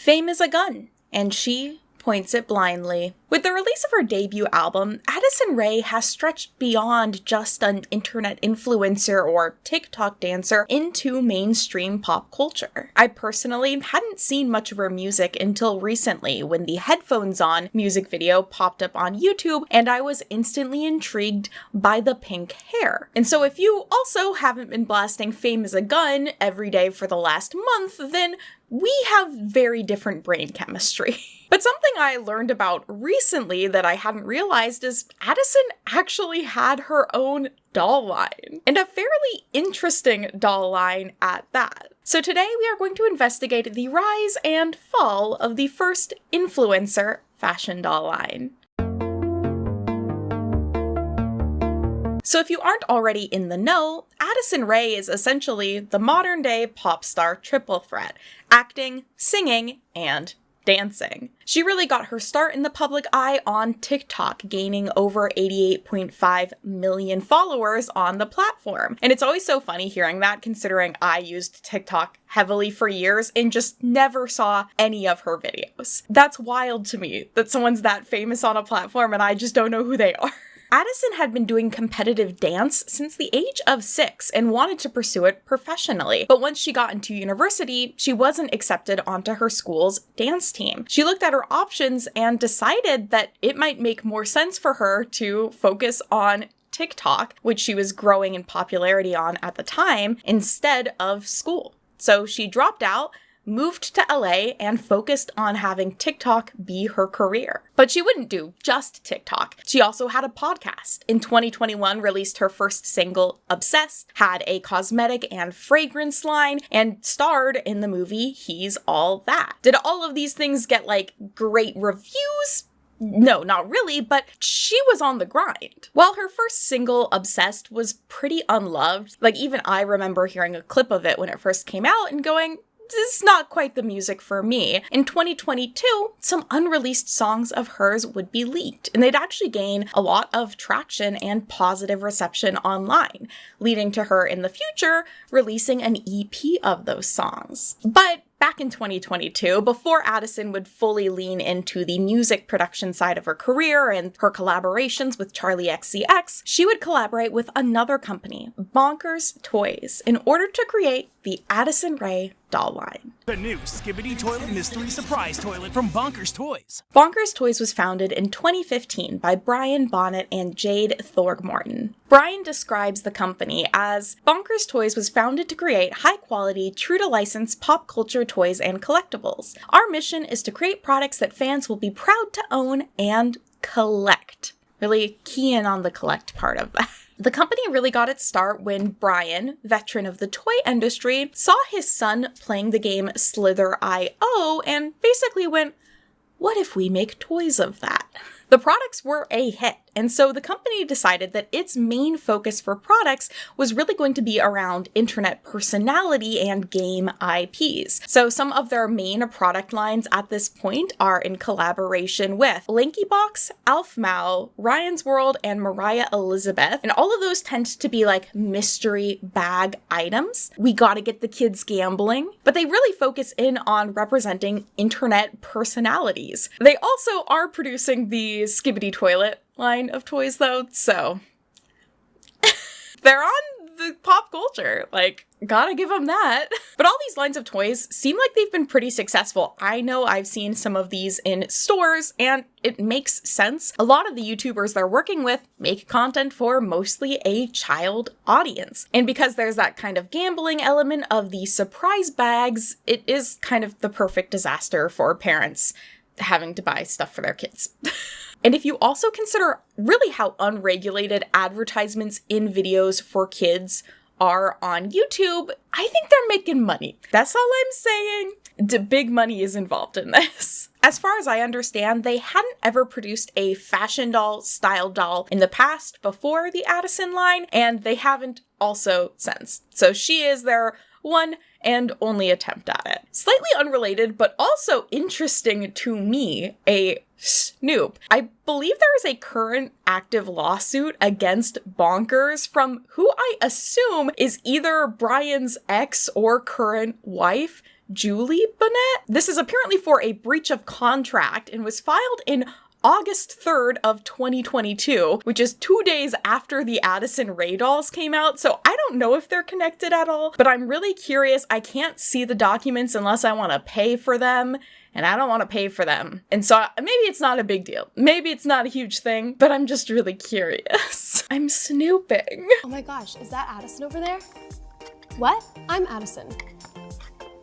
Fame is a gun, and she points it blindly. With the release of her debut album, Addison Rae has stretched beyond just an internet influencer or TikTok dancer into mainstream pop culture. I personally hadn't seen much of her music until recently when the Headphones On music video popped up on YouTube, and I was instantly intrigued by the pink hair. And so if you also haven't been blasting Fame is a Gun every day for the last month, then we have very different brain chemistry. But something I learned about recently that I hadn't realized is Addison actually had her own doll line, and a fairly interesting doll line at that. So today we are going to investigate the rise and fall of the first influencer fashion doll line. So if you aren't already in the know, Addison Rae is essentially the modern-day pop star triple threat: acting, singing, and dancing. She really got her start in the public eye on TikTok, gaining over 88.5 million followers on the platform. And it's always so funny hearing that, considering I used TikTok heavily for years and just never saw any of her videos. That's wild to me that someone's that famous on a platform and I just don't know who they are. Addison had been doing competitive dance since the age of 6 and wanted to pursue it professionally. But once she got into university, she wasn't accepted onto her school's dance team. She looked at her options and decided that it might make more sense for her to focus on TikTok, which she was growing in popularity on at the time, instead of school. So she dropped out, moved to LA, and focused on having TikTok be her career. But she wouldn't do just TikTok. She also had a podcast. In 2021, released her first single, Obsessed, had a cosmetic and fragrance line, and starred in the movie He's All That. Did all of these things get, great reviews? No, not really, but she was on the grind. While her first single, Obsessed, was pretty unloved, even I remember hearing a clip of it when it first came out and going, this is not quite the music for me. In 2022, some unreleased songs of hers would be leaked, and they'd actually gain a lot of traction and positive reception online, leading to her in the future releasing an EP of those songs. But back in 2022, before Addison would fully lean into the music production side of her career and her collaborations with Charli XCX, she would collaborate with another company, Bonkers Toys, in order to create the Addison Rae doll line. The new Skibbity Toilet Mystery Surprise Toilet from Bonkers Toys. Bonkers Toys was founded in 2015 by Brian Bonnet and Jade Thorgmorton. Brian describes the company as, Bonkers Toys was founded to create high-quality, true-to-license pop culture toys and collectibles. Our mission is to create products that fans will be proud to own and collect. Really key in on the collect part of that. The company really got its start when Brian, veteran of the toy industry, saw his son playing the game Slither.io and basically went, what if we make toys of that? The products were a hit, and so the company decided that its main focus for products was really going to be around internet personality and game IPs. So some of their main product lines at this point are in collaboration with LinkyBox, Alfmau, Ryan's World, and Mariah Elizabeth, and all of those tend to be mystery bag items. We gotta get the kids gambling, but they really focus in on representing internet personalities. They also are producing the Skibbity Toilet line of toys though, so they're on the pop culture, gotta give them that. But all these lines of toys seem like they've been pretty successful. I know I've seen some of these in stores and it makes sense. A lot of the YouTubers they're working with make content for mostly a child audience. And because there's that kind of gambling element of the surprise bags, it is kind of the perfect disaster for parents having to buy stuff for their kids. And if you also consider really how unregulated advertisements in videos for kids are on YouTube, I think they're making money. That's all I'm saying. Big money is involved in this. As far as I understand, they hadn't ever produced a fashion doll style doll in the past before the Addison line, and they haven't also since. So she is their one and only attempt at it. Slightly unrelated, but also interesting to me, a snoop. I believe there is a current active lawsuit against Bonkers from who I assume is either Brian's ex or current wife, Julie Bonnet. This is apparently for a breach of contract and was filed in August 3rd of 2022, which is 2 days after the Addison Rae dolls came out, so I don't know if they're connected at all, but I'm really curious. I can't see the documents unless I want to pay for them, and I don't want to pay for them. And so maybe it's not a big deal. Maybe it's not a huge thing, but I'm just really curious. I'm snooping. Oh my gosh, is that Addison over there? What? I'm Addison.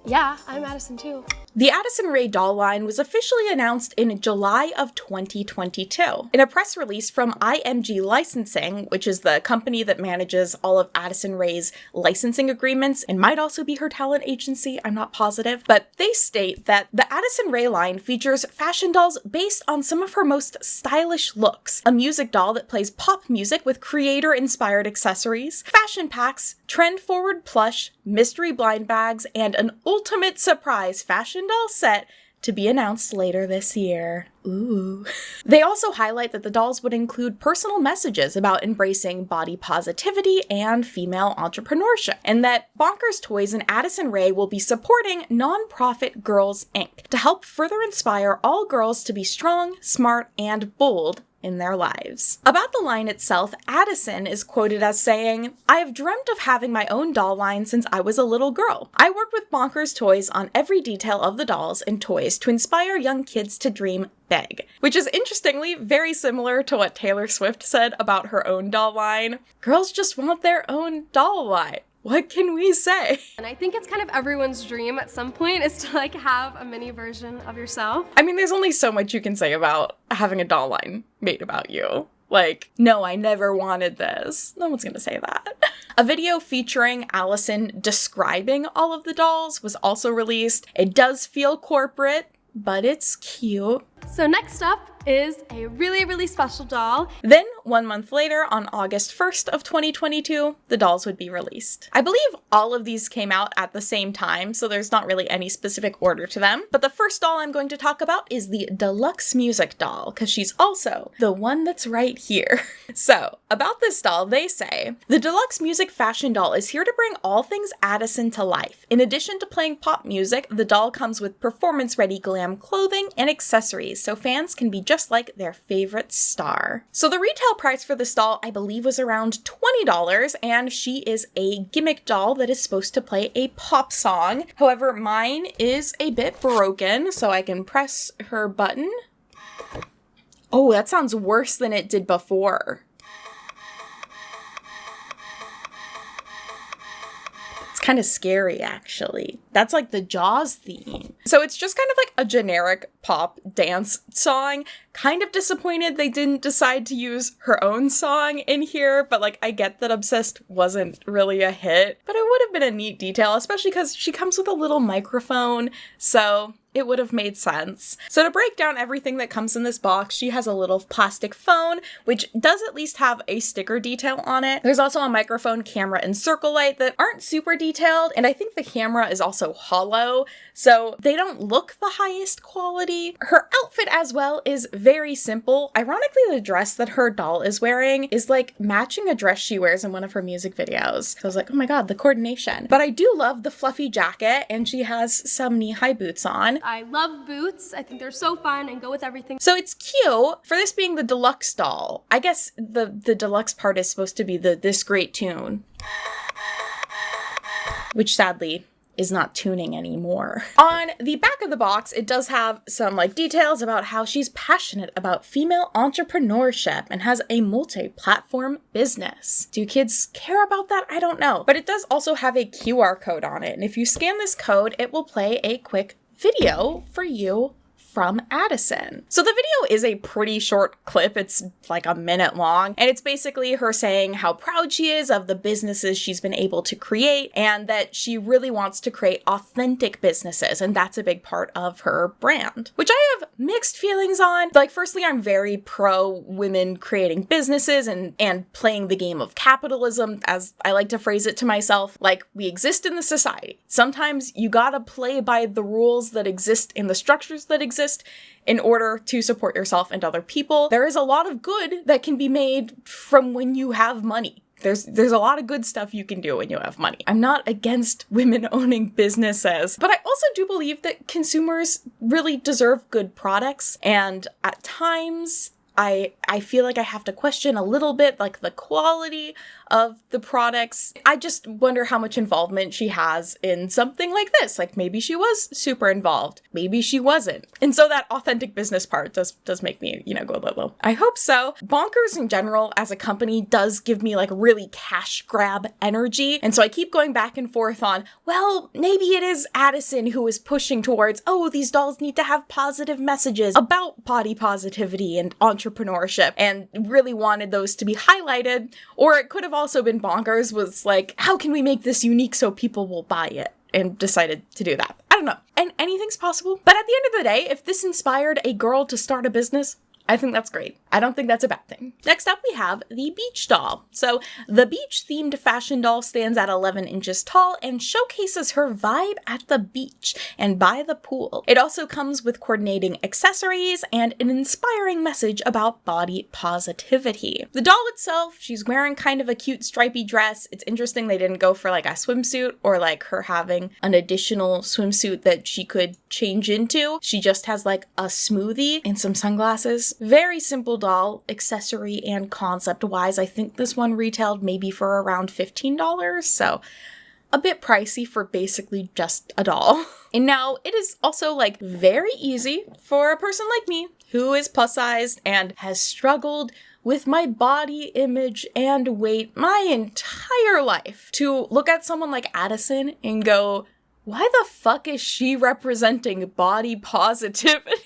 Yeah, I'm Addison too. The Addison Rae doll line was officially announced in July of 2022. In a press release from IMG Licensing, which is the company that manages all of Addison Rae's licensing agreements and might also be her talent agency, I'm not positive, but they state that the Addison Rae line features fashion dolls based on some of her most stylish looks, a music doll that plays pop music with creator-inspired accessories, fashion packs, trend-forward plush, mystery blind bags, and an ultimate surprise fashion doll set to be announced later this year. Ooh. They also highlight that the dolls would include personal messages about embracing body positivity and female entrepreneurship, and that Bonkers Toys and Addison Rae will be supporting nonprofit Girls Inc. to help further inspire all girls to be strong, smart, and bold in their lives. About the line itself, Addison is quoted as saying, "I have dreamt of having my own doll line since I was a little girl. I worked with Bonkers Toys on every detail of the dolls and toys to inspire young kids to dream big," which is interestingly very similar to what Taylor Swift said about her own doll line. Girls just want their own doll line. What can we say? And I think it's kind of everyone's dream at some point is to like have a mini version of yourself. I mean, there's only so much you can say about having a doll line made about you. Like, no, I never wanted this. No one's gonna say that. A video featuring Allison describing all of the dolls was also released. It does feel corporate, but it's cute. So next up is a really, really special doll. Then, 1 month later, on August 1st of 2022, the dolls would be released. I believe all of these came out at the same time, so there's not really any specific order to them. But the first doll I'm going to talk about is the Deluxe Music doll, because she's also the one that's right here. So, about this doll, they say, "The Deluxe Music fashion doll is here to bring all things Addison to life. In addition to playing pop music, the doll comes with performance-ready glam clothing and accessories, so fans can be just like their favorite star." So the retail price for this doll, I believe, was around $20, and she is a gimmick doll that is supposed to play a pop song. However, mine is a bit broken, so I can press her button. Oh, that sounds worse than it did before. Kind of scary, actually. That's like the Jaws theme. So it's just kind of like a generic pop dance song. Kind of disappointed they didn't decide to use her own song in here, but like I get that Obsessed wasn't really a hit, but it would have been a neat detail, especially because she comes with a little microphone, so it would have made sense. So to break down everything that comes in this box, she has a little plastic phone, which does at least have a sticker detail on it. There's also a microphone, camera, and circle light that aren't super detailed, and I think the camera is also hollow, so they don't look the highest quality. Her outfit as well is very simple. Ironically, the dress that her doll is wearing is like matching a dress she wears in one of her music videos. So I was like, oh my god, the coordination. But I do love the fluffy jacket, and she has some knee-high boots on. I love boots. I think they're so fun and go with everything. So it's cute. For this being the deluxe doll, I guess the deluxe part is supposed to be this great tune, which sadly is not tuning anymore. On the back of the box, it does have some like details about how she's passionate about female entrepreneurship and has a multi-platform business. Do kids care about that? I don't know. But it does also have a QR code on it, and if you scan this code, it will play a quick video for you from Addison. So the video is a pretty short clip. It's like a minute long, and it's basically her saying how proud she is of the businesses she's been able to create and that she really wants to create authentic businesses, and that's a big part of her brand, which I have mixed feelings on. Like, firstly, I'm very pro women creating businesses and playing the game of capitalism, as I like to phrase it to myself. Like, we exist in the society. Sometimes you gotta play by the rules that exist in the structures that exist in order to support yourself and other people. There is a lot of good that can be made from when you have money. There's a lot of good stuff you can do when you have money. I'm not against women owning businesses, but I also do believe that consumers really deserve good products, and at times I feel like I have to question a little bit like the quality of the products. I just wonder how much involvement she has in something like this. Like maybe she was super involved, maybe she wasn't. And so that authentic business part does make me, go a little. I hope so. Bonkers in general as a company does give me like really cash grab energy. And so I keep going back and forth on, well, maybe it is Addison who is pushing towards, oh, these dolls need to have positive messages about body positivity and entrepreneurship and really wanted those to be highlighted. Or it could have also been Bonkers was like, how can we make this unique so people will buy it? And decided to do that. I don't know. And anything's possible. But at the end of the day, if this inspired a girl to start a business, I think that's great. I don't think that's a bad thing. Next up, we have the beach doll. So the beach-themed fashion doll stands at 11 inches tall and showcases her vibe at the beach and by the pool. It also comes with coordinating accessories and an inspiring message about body positivity. The doll itself, she's wearing kind of a cute stripy dress. It's interesting they didn't go for like a swimsuit or like her having an additional swimsuit that she could change into. She just has like a smoothie and some sunglasses. Very simple doll, accessory and concept-wise. I think this one retailed maybe for around $15, so a bit pricey for basically just a doll. And now it is also like very easy for a person like me who is plus-sized and has struggled with my body image and weight my entire life to look at someone like Addison and go, why the fuck is she representing body positivity?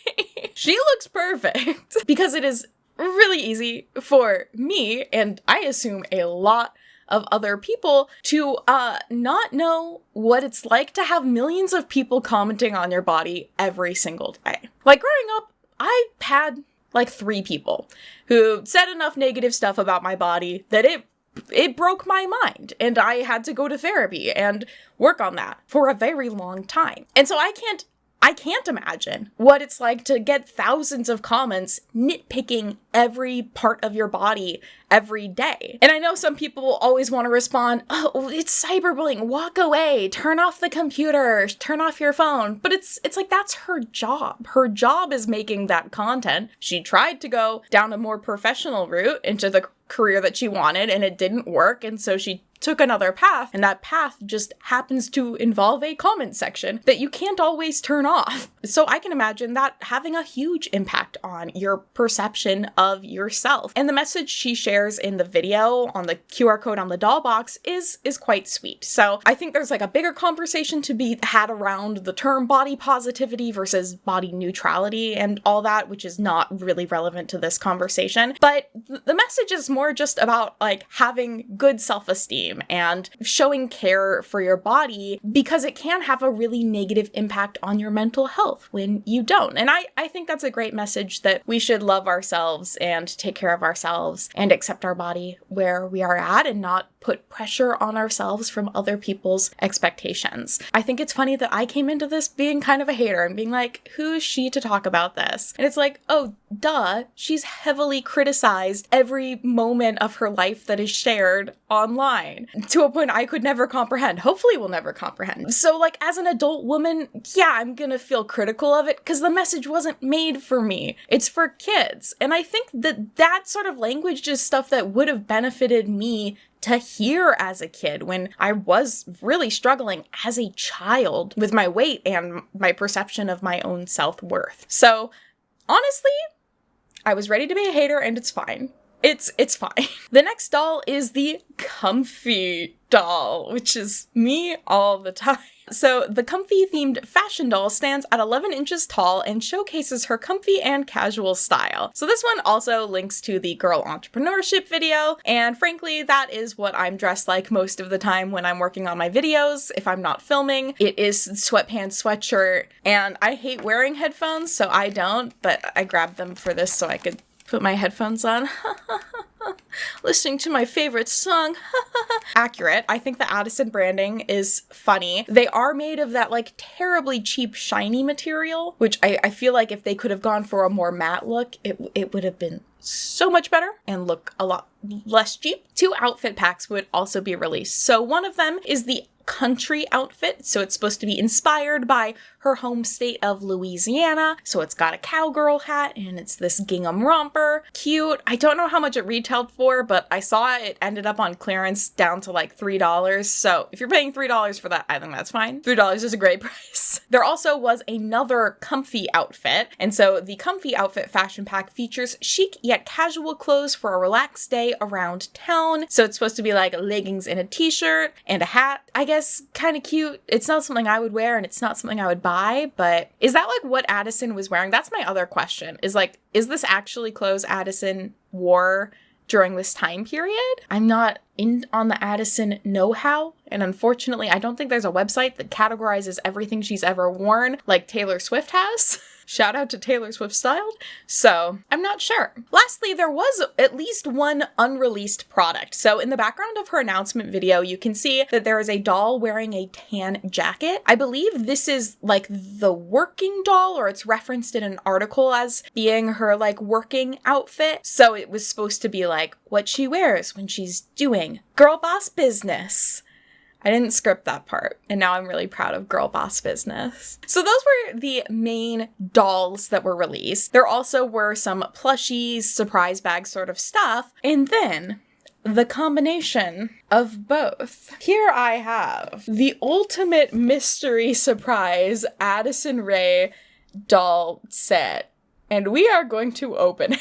She looks perfect. Because it is really easy for me, and I assume a lot of other people, to not know what it's like to have millions of people commenting on your body every single day. Like growing up, I had like 3 people who said enough negative stuff about my body that it broke my mind, and I had to go to therapy and work on that for a very long time. And so I can't imagine what it's like to get thousands of comments nitpicking every part of your body every day. And I know some people always want to respond, oh, it's cyberbullying, walk away, turn off the computer, turn off your phone. But it's like, that's her job. Her job is making that content. She tried to go down a more professional route into the career that she wanted, and it didn't work. And so she took another path, and that path just happens to involve a comment section that you can't always turn off. So I can imagine that having a huge impact on your perception of yourself. And the message she shares in the video on the QR code on the doll box is quite sweet. So I think there's like a bigger conversation to be had around the term body positivity versus body neutrality and all that, which is not really relevant to this conversation. But the message is more just about like having good self-esteem and showing care for your body, because it can have a really negative impact on your mental health when you don't. And I think that's a great message, that we should love ourselves and take care of ourselves and accept our body where we are at and not put pressure on ourselves from other people's expectations. I think it's funny that I came into this being kind of a hater and being like, who's she to talk about this? And it's like, oh, duh, she's heavily criticized every moment of her life that is shared online to a point I could never comprehend. Hopefully we'll never comprehend. So like as an adult woman, yeah, I'm gonna feel critical of it because the message wasn't made for me. It's for kids. And I think that sort of language is stuff that would have benefited me to hear as a kid when I was really struggling as a child with my weight and my perception of my own self-worth. So honestly, I was ready to be a hater, and it's fine. It's fine. The next doll is the comfy doll, which is me all the time. So the comfy themed fashion doll stands at 11 inches tall and showcases her comfy and casual style. So this one also links to the girl entrepreneurship video, and frankly, that is what I'm dressed like most of the time when I'm working on my videos. If I'm not filming, it is sweatpants, sweatshirt, and I hate wearing headphones, so I don't, but I grabbed them for this so I could put my headphones on. Listening to my favorite song. Accurate. I think the Addison branding is funny. They are made of that like terribly cheap shiny material, which I feel like if they could have gone for a more matte look, it would have been so much better and look a lot less cheap. 2 outfit packs would also be released. So one of them is the country outfit. So it's supposed to be inspired by her home state of Louisiana. So it's got a cowgirl hat and it's this gingham romper. Cute. I don't know how much it retailed for, but I saw it ended up on clearance down to like $3. So if you're paying $3 for that, I think that's fine. $3 is a great price. There also was another comfy outfit. And so the comfy outfit fashion pack features chic yet casual clothes for a relaxed day around town. So it's supposed to be like leggings and a t-shirt and a hat. I guess kind of cute. It's not something I would wear and it's not something I would buy, but is that like what Addison was wearing? That's my other question, is like, is this actually clothes Addison wore during this time period? I'm not in on the Addison know-how, and unfortunately, I don't think there's a website that categorizes everything she's ever worn like Taylor Swift has. Shout out to Taylor Swift Styled. So I'm not sure. Lastly, there was at least one unreleased product. So in the background of her announcement video, you can see that there is a doll wearing a tan jacket. I believe this is like the working doll, or it's referenced in an article as being her like working outfit. So it was supposed to be like what she wears when she's doing girl boss business. I didn't script that part, and now I'm really proud of Girl Boss Business. So those were the main dolls that were released. There also were some plushies, surprise bag sort of stuff, and then the combination of both. Here I have the ultimate mystery surprise Addison Rae doll set, and we are going to open it.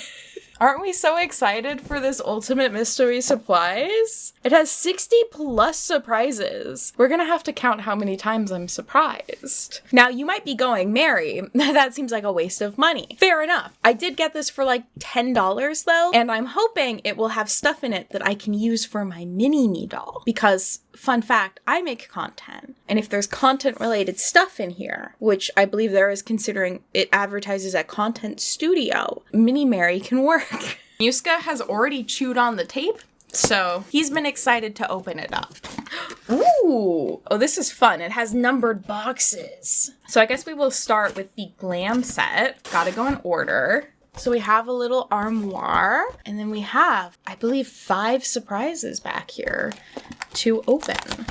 Aren't we so excited for this ultimate mystery surprise? It has 60 plus surprises. We're gonna have to count how many times I'm surprised. Now, you might be going, Mary, that seems like a waste of money. Fair enough. I did get this for like $10 though, and I'm hoping it will have stuff in it that I can use for my mini-me doll. Because, fun fact, I make content. And if there's content-related stuff in here, which I believe there is considering it advertises a content studio, Mini Mary can work. Muska has already chewed on the tape, so he's been excited to open it up. Ooh! Oh, this is fun. It has numbered boxes. So I guess we will start with the glam set. Gotta go in order. So we have a little armoire, and then we have, I believe, 5 surprises back here to open.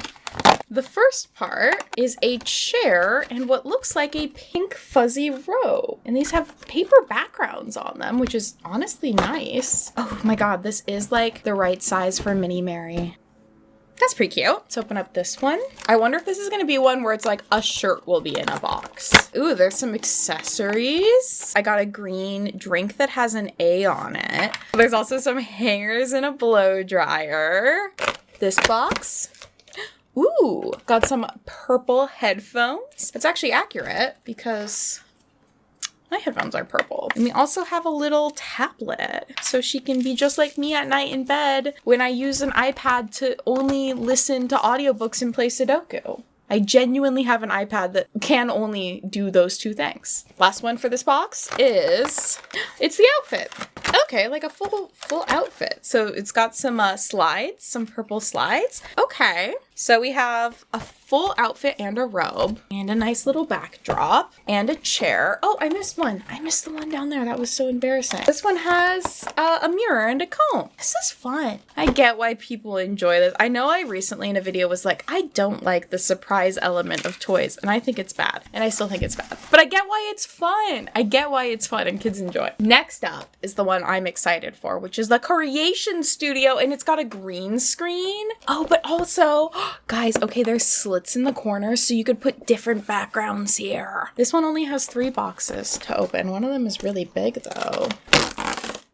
The first part is a chair and what looks like a pink fuzzy robe. And these have paper backgrounds on them, which is honestly nice. Oh my god, this is like the right size for Mini Mary. That's pretty cute. Let's open up this one. I wonder if this is going to be one where it's like a shirt will be in a box. Ooh, there's some accessories. I got a green drink that has an A on it. There's also some hangers and a blow dryer. This box. Ooh, got some purple headphones. It's actually accurate because my headphones are purple. And we also have a little tablet, so she can be just like me at night in bed when I use an iPad to only listen to audiobooks and play Sudoku. I genuinely have an iPad that can only do those 2 things. Last one for this box is, it's the outfit. Okay, like a full outfit. So it's got some slides, some purple slides. Okay, so we have a full outfit and a robe and a nice little backdrop and a chair. Oh, I missed one. I missed the one down there. That was so embarrassing. This one has a mirror and a comb. This is fun. I get why people enjoy this. I know I recently in a video was like, I don't like the surprise element of toys, and I think it's bad, and I still think it's bad. But I get why it's fun. I get why it's fun and kids enjoy. Next up is the one I'm excited for, which is the Creation Studio, and it's got a green screen. Oh, but also, guys, okay, there's slits in the corners, so you could put different backgrounds here. This one only has 3 boxes to open. One of them is really big, though.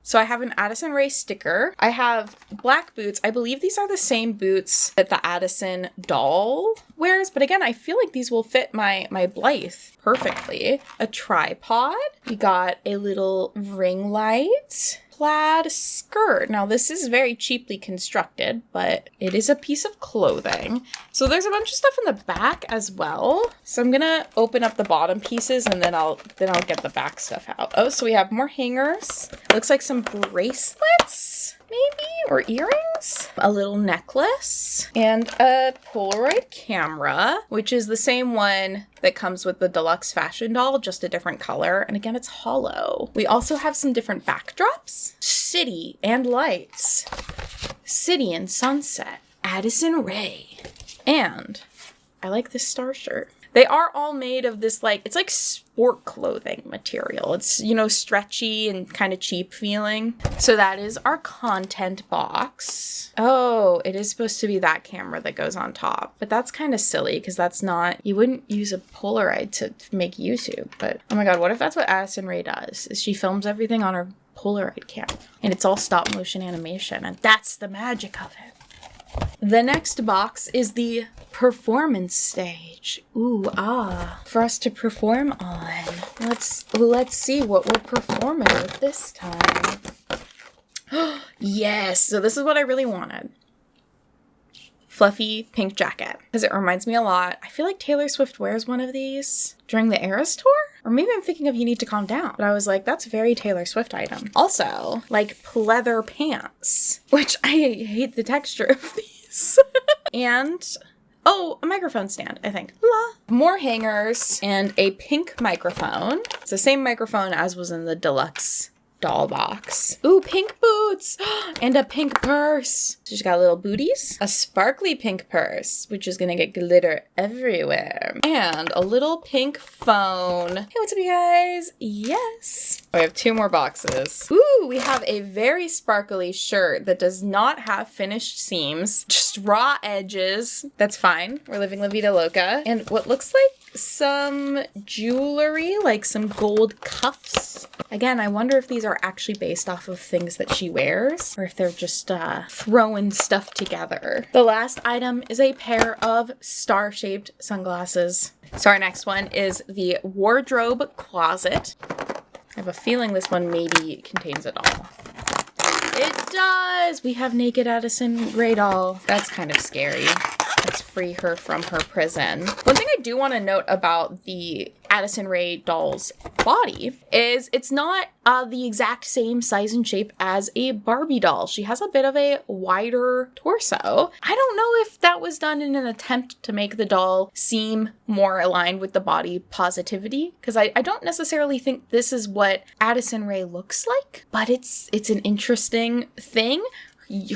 So I have an Addison Rae sticker. I have black boots. I believe these are the same boots that the Addison doll wears, but again, I feel like these will fit my Blythe perfectly. A tripod. We got a little ring light. Plaid skirt. Now this is very cheaply constructed, but it is a piece of clothing. So there's a bunch of stuff in the back as well. So I'm gonna open up the bottom pieces and then I'll get the back stuff out. Oh, so we have more hangers. Looks like some bracelets. maybe? Or earrings? A little necklace and a Polaroid camera, which is the same one that comes with the deluxe fashion doll, just a different color. And again, it's hollow. We also have some different backdrops. City and lights. City and sunset. Addison Rae. And I like this star shirt. They are all made of this, like, it's like sport clothing material. It's, you know, stretchy and kind of cheap feeling. So that is our content box. Oh, it is supposed to be that camera that goes on top. But that's kind of silly because that's not, you wouldn't use a Polaroid to make YouTube. But oh my God, what if that's what Addison Rae does? Is she films everything on her Polaroid camera. And it's all stop motion animation. And that's the magic of it. The next box is the performance stage. Ooh, for us to perform on. Let's see what we're performing with this time. Yes, so this is what I really wanted. Fluffy pink jacket, because it reminds me a lot. I feel like Taylor Swift wears one of these during the Eras tour. Or maybe I'm thinking of You Need to Calm Down. But I was like, that's a very Taylor Swift item. Also, like pleather pants, which I hate the texture of these. And, oh, a microphone stand, I think. More hangers and a pink microphone. It's the same microphone as was in the deluxe doll box. Ooh, pink boots and a pink purse. So she's got little booties, a sparkly pink purse, which is gonna get glitter everywhere, and a little pink phone. Hey, what's up, you guys? Yes. We have 2 more boxes. Ooh, we have a very sparkly shirt that does not have finished seams, just raw edges. That's fine. We're living La Vida Loca. And what looks like some jewelry, like some gold cuffs. Again, I wonder if these are actually based off of things that she wears or if they're just throwing stuff together. The last item is a pair of star-shaped sunglasses. So our next one is the wardrobe closet. I have a feeling this one maybe contains it all. It does! We have naked Addison Rae doll. That's kind of scary. Let's free her from her prison. One thing I do want to note about the Addison Rae doll's body is it's not the exact same size and shape as a Barbie doll. She has a bit of a wider torso. I don't know if that was done in an attempt to make the doll seem more aligned with the body positivity, because I don't necessarily think this is what Addison Rae looks like, but it's an interesting thing.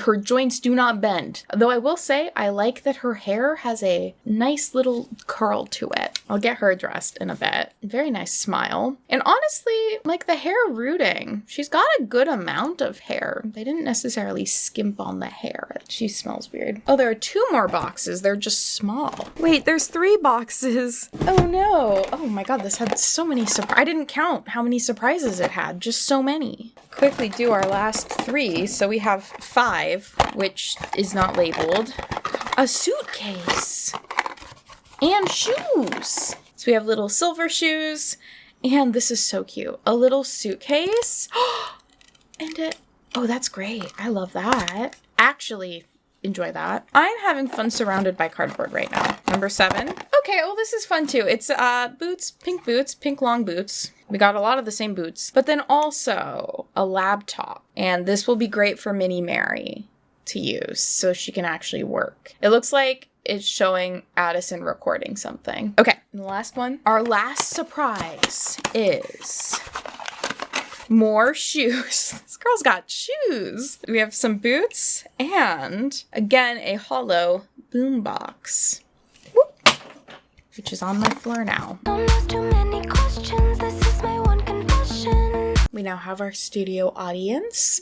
Her joints do not bend. Though I will say, I like that her hair has a nice little curl to it. I'll get her dressed in a bit. Very nice smile. And honestly, like the hair rooting, she's got a good amount of hair. They didn't necessarily skimp on the hair. She smells weird. Oh, there are 2 more boxes. They're just small. Wait, there's 3 boxes. Oh no. Oh my God, this had so many surprises. I didn't count how many surprises it had. Just so many. Quickly do our last 3. So we have 5, which is not labeled. A suitcase and shoes. So we have little silver shoes, and this is so cute. A little suitcase and oh, that's great. I love that. Actually, enjoy that. I'm having fun surrounded by cardboard right now. Number 7. Okay, well, this is fun too. It's boots, pink long boots. We got a lot of the same boots, but then also a laptop. And this will be great for Mini Mary to use so she can actually work. It looks like it's showing Addison recording something. Okay, and the last one. Our last surprise is more shoes. This girl's got shoes. We have some boots and, again, a hollow boombox, which is on my floor now. We now have our studio audience.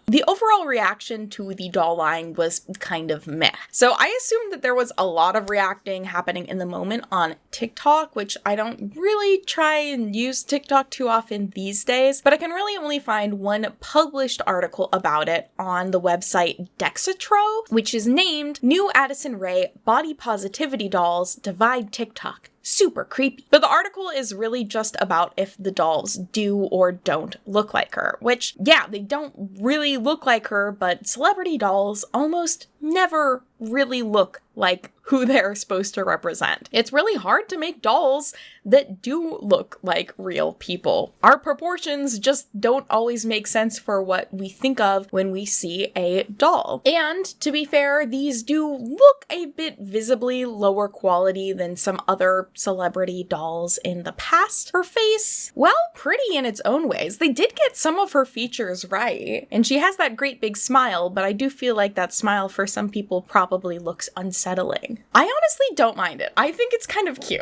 The overall reaction to the doll line was kind of meh. So I assumed that there was a lot of reacting happening in the moment on TikTok, which I don't really try and use TikTok too often these days, but I can really only find one published article about it on the website Dexatro, which is named New Addison Rae Body Positivity Dolls Divide TikTok. Super creepy. But the article is really just about if the dolls do or don't look like her, which, yeah, they don't really look like her, but celebrity dolls almost never really look like who they're supposed to represent. It's really hard to make dolls that do look like real people. Our proportions just don't always make sense for what we think of when we see a doll. And to be fair, these do look a bit visibly lower quality than some other celebrity dolls in the past. Her face, well, pretty in its own ways. They did get some of her features right. And she has that great big smile, but I do feel like that smile for some people probably looks unsettling. I honestly don't mind it. I think it's kind of cute.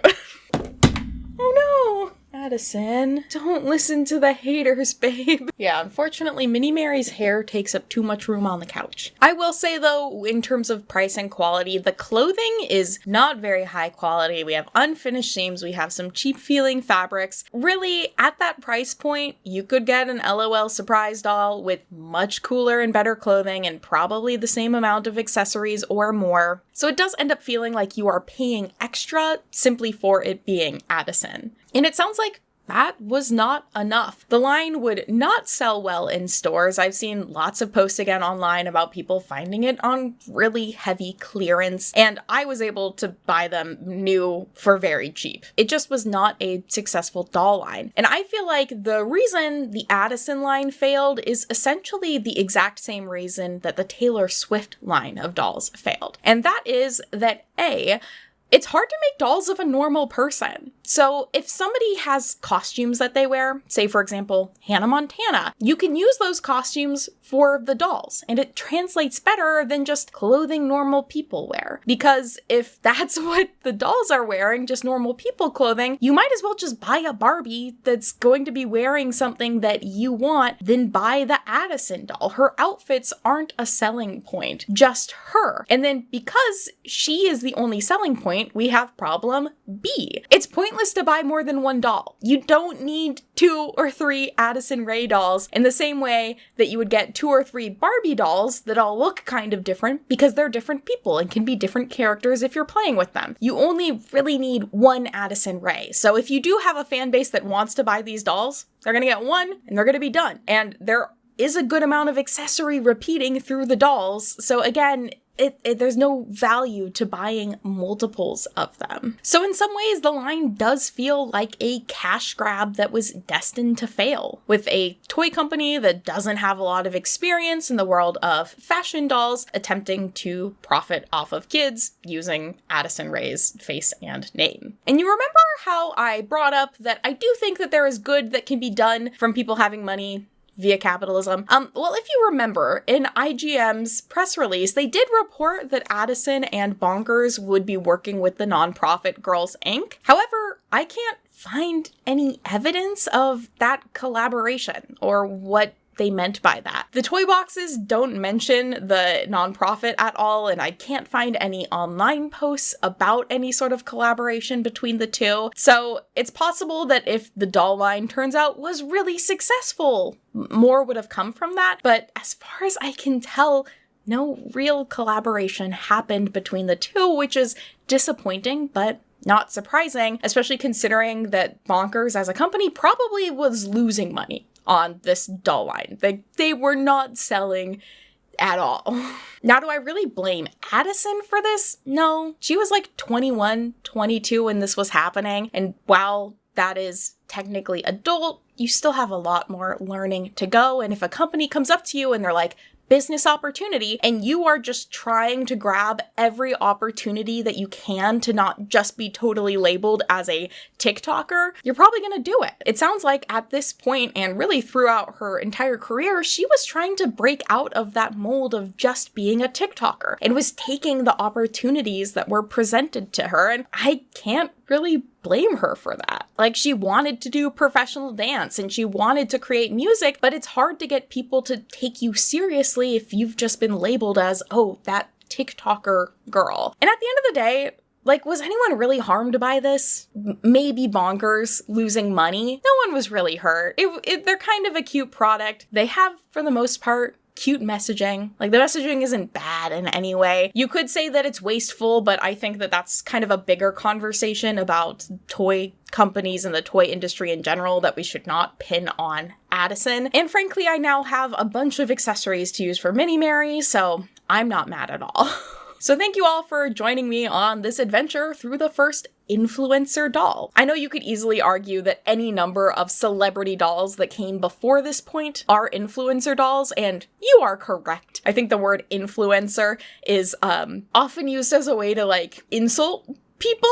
Oh no! Addison, don't listen to the haters, babe. Yeah, unfortunately, Mini Mary's hair takes up too much room on the couch. I will say, though, in terms of price and quality, the clothing is not very high quality. We have unfinished seams, we have some cheap-feeling fabrics. Really, at that price point, you could get an LOL surprise doll with much cooler and better clothing and probably the same amount of accessories or more. So it does end up feeling like you are paying extra simply for it being Addison. And it sounds like that was not enough. The line would not sell well in stores. I've seen lots of posts again online about people finding it on really heavy clearance, and I was able to buy them new for very cheap. It just was not a successful doll line. And I feel like the reason the Addison line failed is essentially the exact same reason that the Taylor Swift line of dolls failed. And that is that it's hard to make dolls of a normal person. So if somebody has costumes that they wear, say for example, Hannah Montana, you can use those costumes for the dolls, and it translates better than just clothing normal people wear. Because if that's what the dolls are wearing, just normal people clothing, you might as well just buy a Barbie that's going to be wearing something that you want than buy the Addison doll. Her outfits aren't a selling point, just her. And then because she is the only selling point, we have problem B. It's pointless to buy more than one doll. You don't need 2 or 3 Addison Rae dolls in the same way that you would get 2 or 3 Barbie dolls that all look kind of different because they're different people and can be different characters if you're playing with them. You only really need one Addison Rae. So if you do have a fan base that wants to buy these dolls, they're gonna get one and they're gonna be done. And there is a good amount of accessory repeating through the dolls. So again, there's no value to buying multiples of them. So in some ways, the line does feel like a cash grab that was destined to fail, with a toy company that doesn't have a lot of experience in the world of fashion dolls attempting to profit off of kids using Addison Rae's face and name. And you remember how I brought up that I do think that there is good that can be done from people having money via capitalism. Well, if you remember, in IGM's press release, they did report that Addison and Bonkers would be working with the nonprofit Girls Inc. However, I can't find any evidence of that collaboration or what they meant by that. The toy boxes don't mention the nonprofit at all, and I can't find any online posts about any sort of collaboration between the two. So it's possible that if the doll line turns out was really successful, more would have come from that. But as far as I can tell, no real collaboration happened between the two, which is disappointing, but not surprising, especially considering that Bonkers as a company probably was losing money on this doll line. They were not selling at all. Now, do I really blame Addison for this? No. She was like 21, 22 when this was happening, and while that is technically adult, you still have a lot more learning to go. And if a company comes up to you and they're like, business opportunity, and you are just trying to grab every opportunity that you can to not just be totally labeled as a TikToker, you're probably gonna do it. It sounds like at this point, and really throughout her entire career, she was trying to break out of that mold of just being a TikToker and was taking the opportunities that were presented to her, and I can't really blame her for that. Like, she wanted to do professional dance and she wanted to create music, but it's hard to get people to take you seriously if you've just been labeled as, oh, that TikToker girl. And at the end of the day, like, was anyone really harmed by this? Maybe Bonkers losing money. No one was really hurt. They're kind of a cute product. They have, for the most part, cute messaging. Like, the messaging isn't bad in any way. You could say that it's wasteful, but I think that that's kind of a bigger conversation about toy companies and the toy industry in general that we should not pin on Addison. And frankly, I now have a bunch of accessories to use for Mini Mary, so I'm not mad at all. So thank you all for joining me on this adventure through the first influencer doll. I know you could easily argue that any number of celebrity dolls that came before this point are influencer dolls, and you are correct. I think the word influencer is often used as a way to like insult people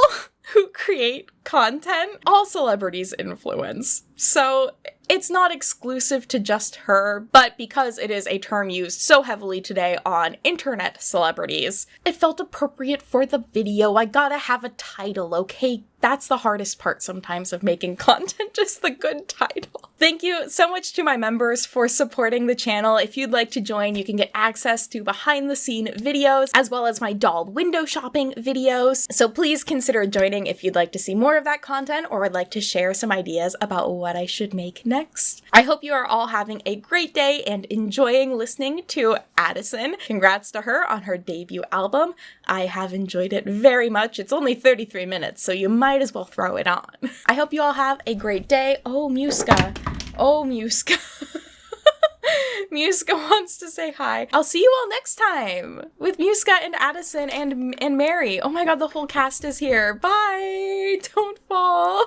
who create content. All celebrities influence. So it's not exclusive to just her, but because it is a term used so heavily today on internet celebrities, it felt appropriate for the video. I gotta have a title, okay? That's the hardest part sometimes of making content, just the good title. Thank you so much to my members for supporting the channel. If you'd like to join, you can get access to behind the scene videos, as well as my doll window shopping videos. So please consider joining if you'd like to see more of that content or would like to share some ideas about what I should make next. I hope you are all having a great day and enjoying listening to Addison. Congrats to her on her debut album. I have enjoyed it very much. It's only 33 minutes, so you might as well throw it on. I hope you all have a great day. Oh, Muska. Oh, Muska. Muska wants to say hi. I'll see you all next time with Muska and Addison and Mary. Oh my god, the whole cast is here. Bye. Don't fall.